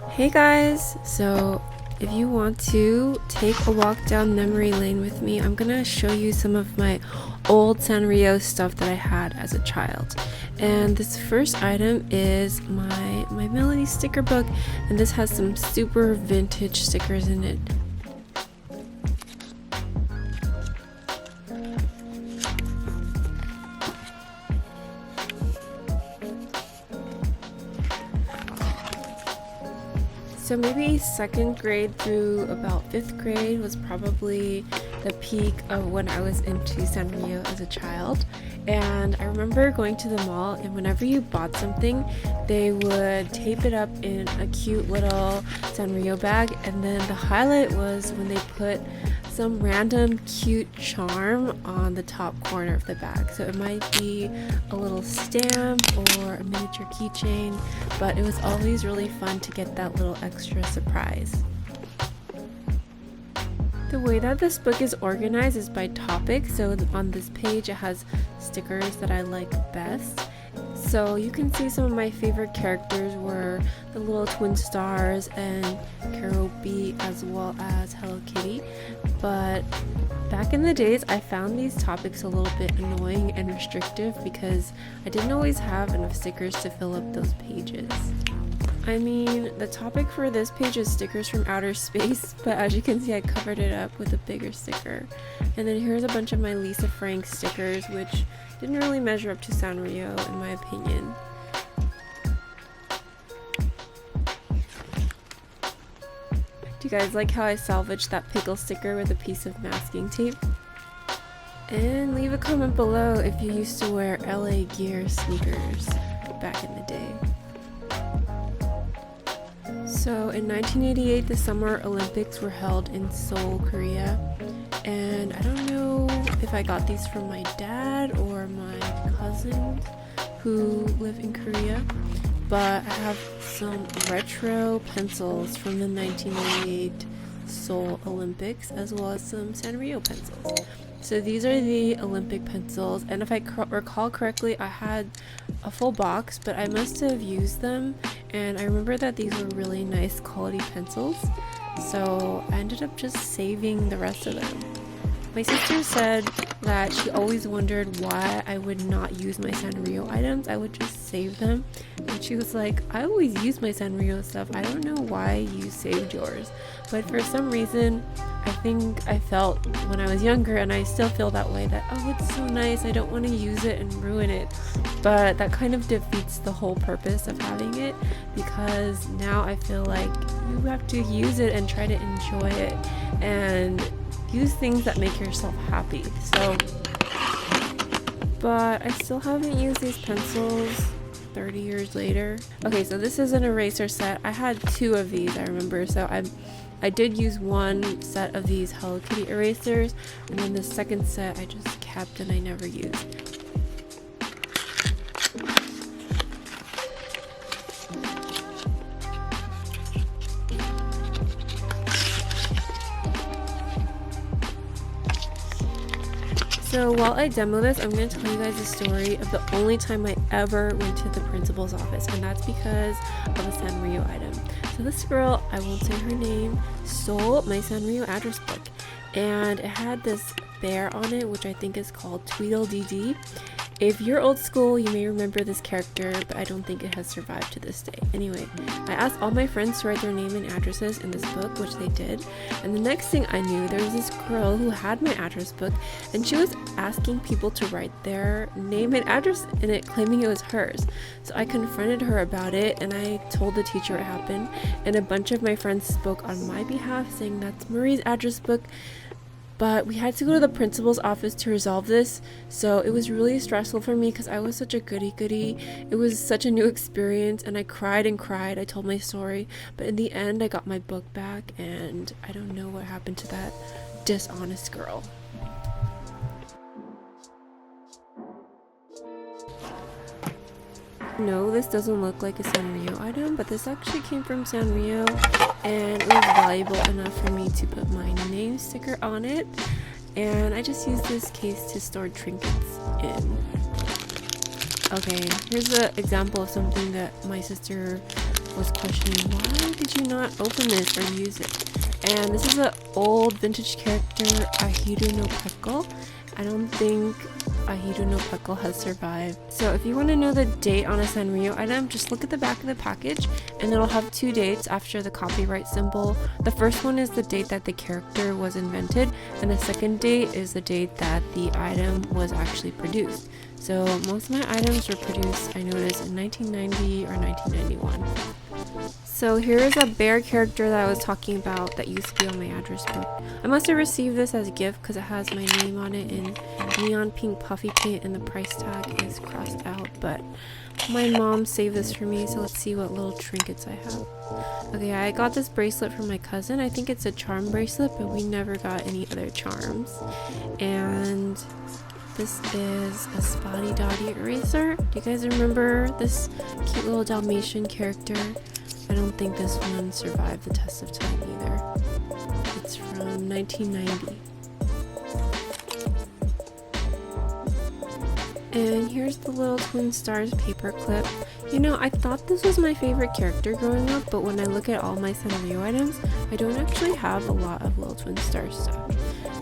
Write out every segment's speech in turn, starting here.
Hey guys! So if you want to take a walk down memory lane with me, I'm gonna show you some of my old Sanrio stuff that I had as a child. And this first item is my Melody sticker book, and this has some super vintage stickers in it. So maybe second grade through about fifth grade was probably the peak of when I was into Sanrio as a child. And I remember going to the mall, and whenever you bought something, they would tape it up in a cute little Sanrio bag, and then the highlight was when they put some random cute charm on the top corner of the bag. So it might be a little stamp or a miniature keychain, but it was always really fun to get that little extra surprise. The way that this book is organized is by topic, so on this page it has stickers that I like best. So you can see some of my favorite characters were the little twin stars and Carol B, as well as Hello Kitty. But back in the days, I found these topics a little bit annoying and restrictive because I didn't always have enough stickers to fill up those pages. I mean, the topic for this page is stickers from outer space, but as you can see, I covered it up with a bigger sticker. And then here's a bunch of my Lisa Frank stickers, which didn't really measure up to Sanrio in my opinion. Do you guys like how I salvaged that pickle sticker with a piece of masking tape? And leave a comment below if you used to wear LA Gear sneakers back in the day. So in 1988, the Summer Olympics were held in Seoul, Korea, and I don't know if I got these from my dad or my cousins who live in Korea, but I have some retro pencils from the 1988 Seoul Olympics, as well as some Sanrio pencils. So these are the Olympic pencils, and if I recall correctly, I had a full box, but I must have used them, and I remember that these were really nice quality pencils, so I ended up just saving the rest of them. My sister said that she always wondered why I would not use my Sanrio items. I would just save them, and she was like, I always use my Sanrio stuff. I don't know why you saved yours. But for some reason, I think I felt when I was younger, and I still feel that way, that, oh, it's so nice, I don't want to use it and ruin it. But that kind of defeats the whole purpose of having it, because now I feel like you have to use it and try to enjoy it and use things that make yourself happy. So, but I still haven't used these pencils 30 years later. Okay, so this is an eraser set. I had two of these, I remember, so I did use one set of these Hello Kitty erasers, and then the second set I just kept and I never used. So while I demo this, I'm going to tell you guys the story of the only time I ever went to the principal's office, and that's because of a Sanrio item. So this girl, I won't say her name, stole my Sanrio address book, and it had this bear on it, which I think is called Tweedledee. If you're old school, you may remember this character, but I don't think it has survived to this day. Anyway, I asked all my friends to write their name and addresses in this book, which they did, and the next thing I knew, there was this girl who had my address book, and she was asking people to write their name and address in it, claiming it was hers. So I confronted her about it, and I told the teacher what happened, and a bunch of my friends spoke on my behalf, saying that's Marie's address book. But we had to go to the principal's office to resolve this, so it was really stressful for me because I was such a goody-goody. It was such a new experience, and I cried and cried. I told my story, but in the end I got my book back, and I don't know what happened to that dishonest girl. No, this doesn't look like a Sanrio item, but this actually came from Sanrio, and it was valuable enough for me to put my name sticker on it, and I just used this case to store trinkets in. Okay, here's an example of something that my sister was questioning, why did you not open this or use it? And this is an old vintage character, Ahiru no Peko. I don't think Ahiru no Peko has survived. So if you want to know the date on a Sanrio item, just look at the back of the package and it'll have two dates after the copyright symbol. The first one is the date that the character was invented, and the second date is the date that the item was actually produced. So most of my items were produced, I noticed, in 1990 or 1991. So here is a bear character that I was talking about that used to be on my address book. I must have received this as a gift because it has my name on it in neon pink puffy paint and the price tag is crossed out, but my mom saved this for me, so let's see what little trinkets I have. Okay, I got this bracelet from my cousin. I think it's a charm bracelet, but we never got any other charms. And this is a Spotty Dotty eraser. Do you guys remember this cute little Dalmatian character? I don't think this one survived the test of time either. It's from 1990. And here's the little Twin Stars paper clip. You know, I thought this was my favorite character growing up, but when I look at all my Sanrio items, I don't actually have a lot of little Twin Stars stuff.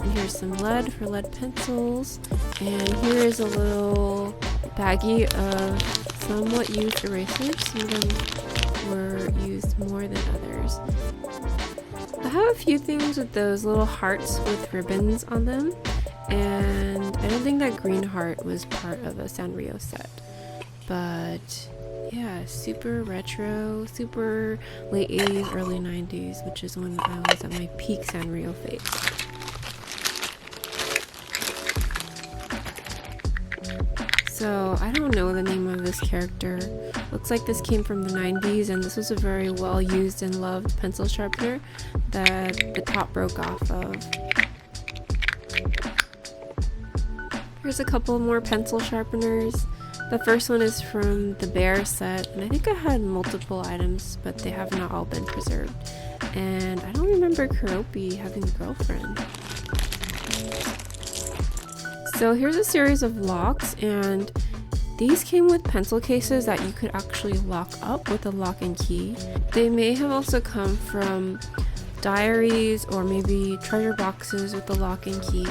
And here's some lead for lead pencils. And here is a little baggie of somewhat used erasers. Some of them were used more than others. I have a few things with those little hearts with ribbons on them, and I don't think that green heart was part of a Sanrio set. But yeah, super retro, super late 80s, early 90s, which is when I was at my peak Sanrio phase. So I don't know the name of this character. Looks like this came from the 90s, and this was a very well used and loved pencil sharpener that the top broke off of. Here's a couple more pencil sharpeners. The first one is from the bear set, and I think I had multiple items, but they have not all been preserved. And I don't remember Kuropi having a girlfriend. So here's a series of locks, and these came with pencil cases that you could actually lock up with a lock and key. They may have also come from diaries or maybe treasure boxes with the lock and key.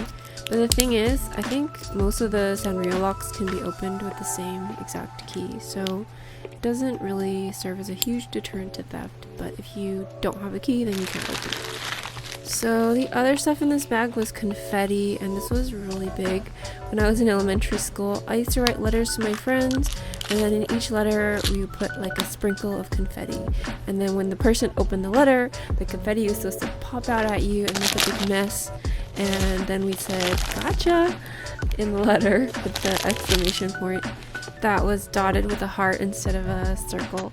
But the thing is, I think most of the Sanrio locks can be opened with the same exact key, so it doesn't really serve as a huge deterrent to theft, but if you don't have a key, then you can't open it. So the other stuff in this bag was confetti, and this was really big. When I was in elementary school, I used to write letters to my friends, and then in each letter we would put like a sprinkle of confetti. And then when the person opened the letter, the confetti was supposed to pop out at you and make a big mess. And then we said, "Gotcha!" in the letter with the exclamation point that was dotted with a heart instead of a circle.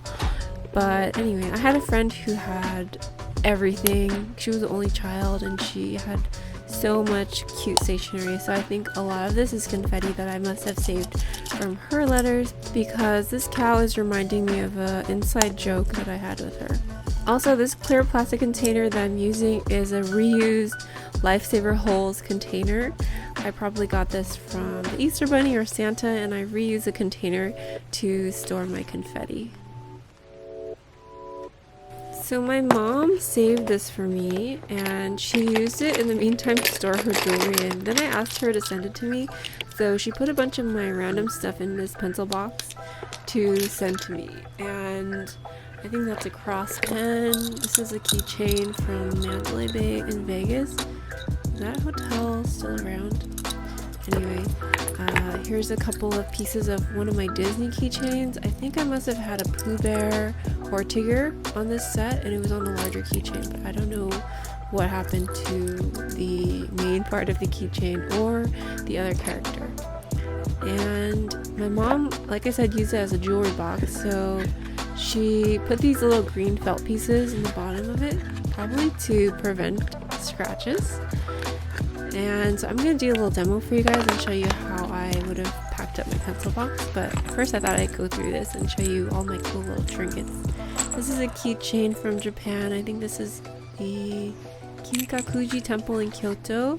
But anyway, I had a friend who had everything. She was the only child and she had so much cute stationery, so I think a lot of this is confetti that I must have saved from her letters, because this cow is reminding me of an inside joke that I had with her. Also, this clear plastic container that I'm using is a reused Lifesaver Holes container. I probably got this from the Easter Bunny or Santa, and I reuse the container to store my confetti. So my mom saved this for me, and she used it in the meantime to store her jewelry in. Then I asked her to send it to me, so she put a bunch of my random stuff in this pencil box to send to me. And I think that's a cross pen. This is a keychain from Mandalay Bay in Vegas. Is that hotel still around? Anyway, here's a couple of pieces of one of my Disney keychains. I think I must have had a Pooh Bear or Tigger on this set, and it was on the larger keychain, but I don't know what happened to the main part of the keychain or the other character. And my mom, like I said, used it as a jewelry box, so she put these little green felt pieces in the bottom of it, probably to prevent scratches. And so I'm going to do a little demo for you guys and show you how I would have packed up my pencil box. But first I thought I'd go through this and show you all my cool little trinkets. This is a keychain from Japan. I think this is the Kinkakuji Temple in Kyoto.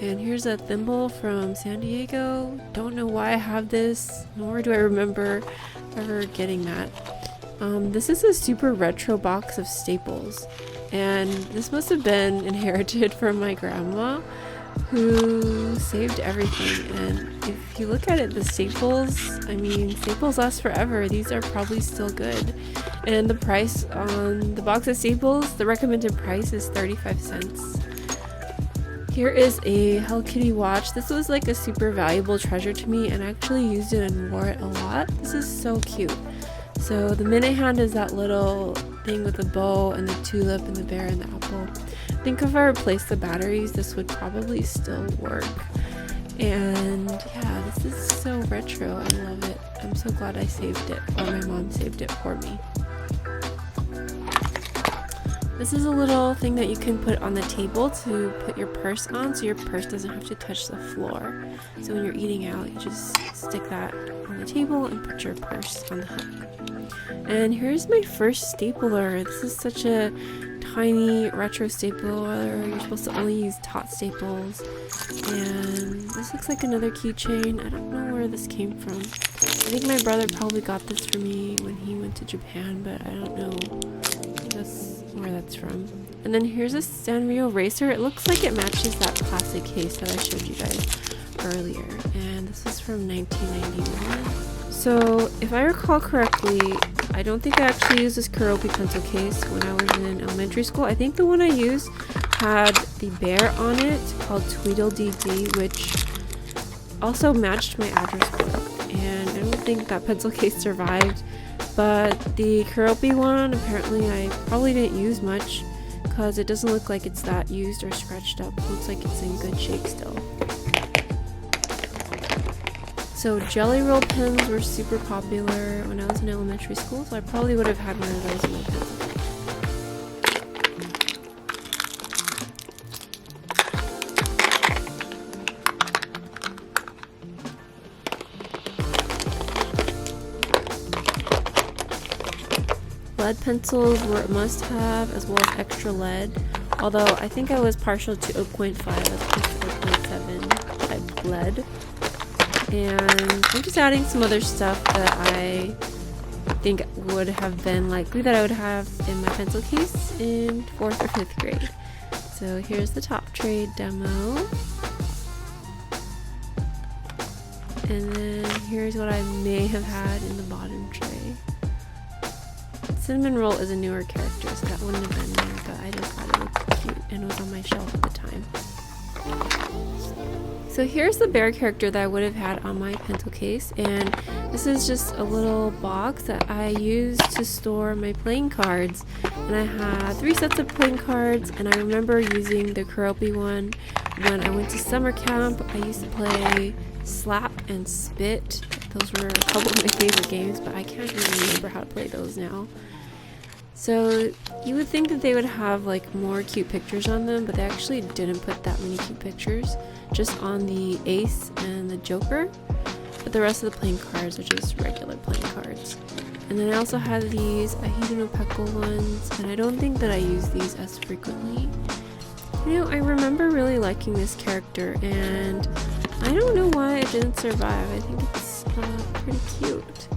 And here's a thimble from San Diego. Don't know why I have this, nor do I remember ever getting that. This is a super retro box of staples, and this must have been inherited from my grandma, who saved everything. And if you look at it, the staples, I mean, staples last forever. These are probably still good. And the price on the box of staples, the recommended price is 35 cents. Here is a Hello Kitty watch. This was like a super valuable treasure to me, and I actually used it and wore it a lot. This is so cute. So the minute hand is that little thing with the bow and the tulip and the bear and the apple. I think if I replaced the batteries, this would probably still work. And yeah, this is so retro. I love it. I'm so glad I saved it, or my mom saved it for me. This is a little thing that you can put on the table to put your purse on, so your purse doesn't have to touch the floor. So when you're eating out, you just stick that on the table and put your purse on the hook. And here's my first stapler. This is such a tiny retro stapler. You're supposed to only use taut staples. And this looks like another keychain. I don't know where this came from. I think my brother probably got this for me when he went to Japan, but I don't know where that's from. And then here's a Sanrio eraser. It looks like it matches that plastic case that I showed you guys earlier. And this is from 1991. So if I recall correctly, I don't think I actually used this Kuropi pencil case when I was in elementary school. I think the one I used had the bear on it called Tweedledee, which also matched my address book. And I don't think that pencil case survived. But the Kuropi one, apparently I probably didn't use much because it doesn't look like it's that used or scratched up. It looks like it's in good shape still. So jelly roll pens were super popular when I was in elementary school, so I probably would have had one of those in my pencil. Lead pencils were a must-have, as well as extra lead, although I think I was partial to 0.5 as opposed to 0.7 type lead. And I'm just adding some other stuff that I think would have been likely that I would have in my pencil case in 4th or 5th grade. So here's the top tray demo. And then here's what I may have had in the bottom tray. Cinnamon Roll is a newer character, so that wouldn't have been there, but I just thought it looked cute and was on my shelf at the time. So here's the bear character that I would have had on my pencil case, and this is just a little box that I used to store my playing cards. And I had 3 sets of playing cards, and I remember using the Kuropi one when I went to summer camp. I used to play Slap and Spit. Those were a couple of my favorite games, but I can't really remember how to play those now. So you would think that they would have like more cute pictures on them, but they actually didn't put that many cute pictures, just on the ace and the joker. But the rest of the playing cards are just regular playing cards. And then I also had these Ahiru no Peko ones, and I don't think that I use these as frequently. You know, I remember really liking this character, and I don't know why it didn't survive. I think it's pretty cute.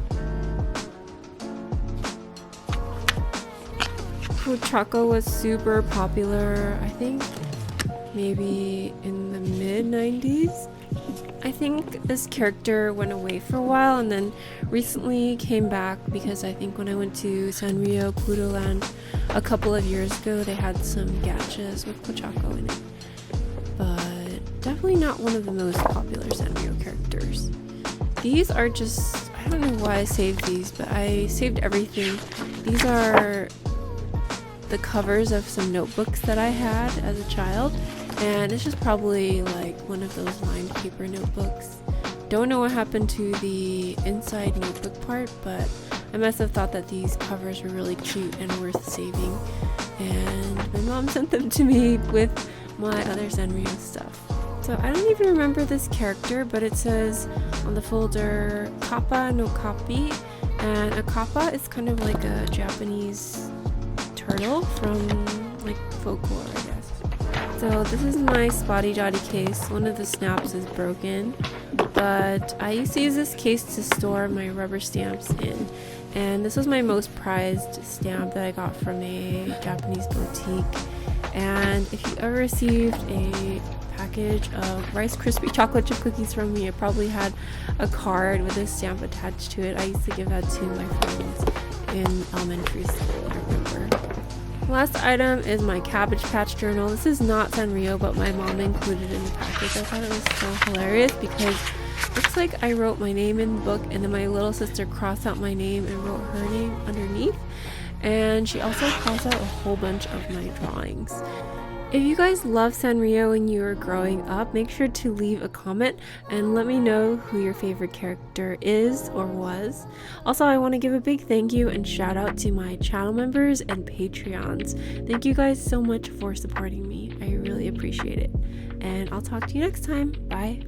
Choco was super popular, I think maybe in the mid-90s. I think this character went away for a while and then recently came back because I think when I went to Sanrio Pluto Land a couple of years ago, they had some gachas with Pochako in it. But definitely not one of the most popular Sanrio characters. These are just, I don't know why I saved these, but I saved everything. These are the covers of some notebooks that I had as a child, and it's just probably like one of those lined paper notebooks. Don't know what happened to the inside notebook part, but I must have thought that these covers were really cute and worth saving, and my mom sent them to me with my other Sanrio stuff. So I don't even remember this character, but it says on the folder Kappa no Kapi, and a kappa is kind of like a Japanese turtle from like folklore, I guess. It So this is my Spotty Dotty case. One of the snaps is broken, but I used to use this case to store my rubber stamps in. And this was my most prized stamp that I got from a Japanese boutique. And if you ever received a package of Rice Krispie chocolate chip cookies from me, it probably had a card with a stamp attached to it. I used to give that to my friends in elementary school, I remember. Last item is my Cabbage Patch journal. This is not Sanrio, but my mom included it in the package. I thought it was so hilarious because it looks like I wrote my name in the book and then my little sister crossed out my name and wrote her name underneath. And she also crossed out a whole bunch of my drawings. If you guys love Sanrio when you were growing up, make sure to leave a comment and let me know who your favorite character is or was. Also, I want to give a big thank you and shout out to my channel members and Patreons. Thank you guys so much for supporting me. I really appreciate it. And I'll talk to you next time. Bye.